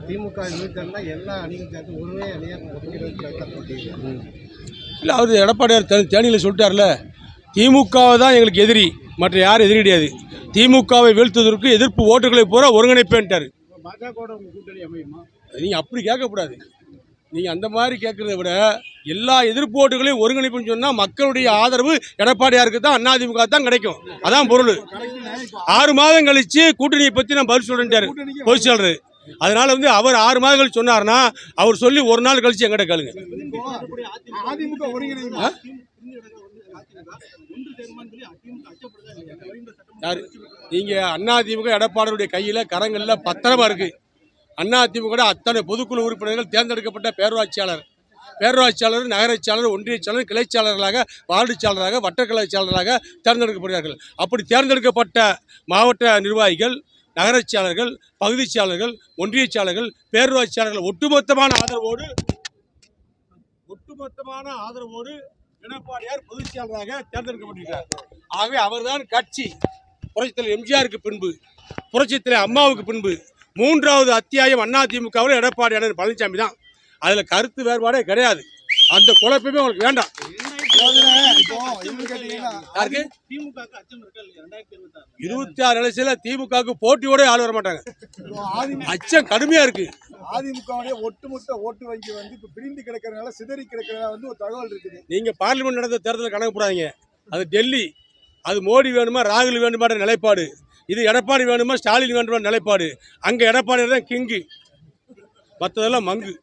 திமுக எல்லா அணிகள் சேர்த்து ஒருவே இல்லை, அவர் எடப்பாடியார் தேனியில் சொல்லிட்டார்ல, திமுகவை தான் எங்களுக்கு எதிரி, மற்ற யாரும் எதிரி கிடையாது. திமுகவை வீழ்த்துவதற்கு எதிர்ப்பு ஓட்டுகளை பூரா ஒருங்கிணைப்பேன்ட்டார். நீங்கள் அப்படி கேட்கக்கூடாது. நீங்கள் அந்த மாதிரி கேட்குறத விட எல்லா எதிர்ப்பு ஓட்டுகளையும் ஒருங்கிணைப்புன்னு சொன்னால் மக்களுடைய ஆதரவு எடப்பாடியாருக்கு தான், அதிமுக தான் கிடைக்கும். அதான் பொருள். 6 மாதம் கழித்து கூட்டணியை பற்றி நான் பதில் சொல்லிட்டாரு பொதுச் செயலர். அதனால அவர் 6 மாதம் கழிச்சு சொன்னார்னா அவர் சொல்லி ஒரு நாள் கழிச்சு எங்கிட்ட கேளுங்க. யாரு நீங்க? அதிமுக எடப்பாடியுடைய கையில கரங்கள்ல பத்திரமா இருக்கு. அதிமுக அத்தனை பொதுக்குழு உறுப்பினர்கள் தேர்ந்தெடுக்கப்பட்ட பேரூராட்சியாளர், நகராட்சியாளர், ஒன்றிய செயலர், கிளைச்சாளர்களாக, வார்டு செயலராக, வட்டக்கலை செயலராக தேர்ந்தெடுக்கப்படுகிறார்கள். அப்படி தேர்ந்தெடுக்கப்பட்ட மாவட்ட நிர்வாகிகள், நகராட்சியாளர்கள், பகுதி செயலர்கள், ஒன்றிய செயலர்கள், பேரூராட்சியாளர்கள் ஒட்டுமொத்தமான ஆதரவோடு எடப்பாடியார் பொதுச் செயலராக தேர்ந்தெடுக்கப்பட்டிருக்கிறார். ஆகவே அவர்தான் கட்சி. புரட்சித்தலைவர் எம்ஜிஆருக்கு பின்பு, புரட்சித்தலைவர் அம்மாவுக்கு பின்பு 3வது அத்தியாயம் அதிமுகவில் எடப்பாடியார் பழனிசாமி தான். அதில் கருத்து வேறுபாடே கிடையாது. அந்த குழப்பமே உங்களுக்கு வேண்டாம். 26 எலெக்ஷன்ல திமுகவுக்கு போட்டியோட ஆள் வர மாட்டாங்க. அச்சம் கடுமையா இருக்கு. அதிமுகவுடைய ஒட்டுமொத்த ஓட்டு வங்கி பிரிந்து கிடக்கிறதுனால, சிதறி கிடக்கிறதா ஒரு தகவல் இருக்குது. நீங்க பார்லிமெண்ட் நடந்த தேர்தலில் கணக்கு போடாதீங்க. அது டெல்லி. அது மோடி வேணுமா, ராகுல் வேணுமான்ற நிலைப்பாடு. இது எடப்பாடி வேணுமா, ஸ்டாலின் வேணுமா நிலைப்பாடு. அங்க எடப்பாடி தான் கிங்கு, மற்றதெல்லாம் மங்கு.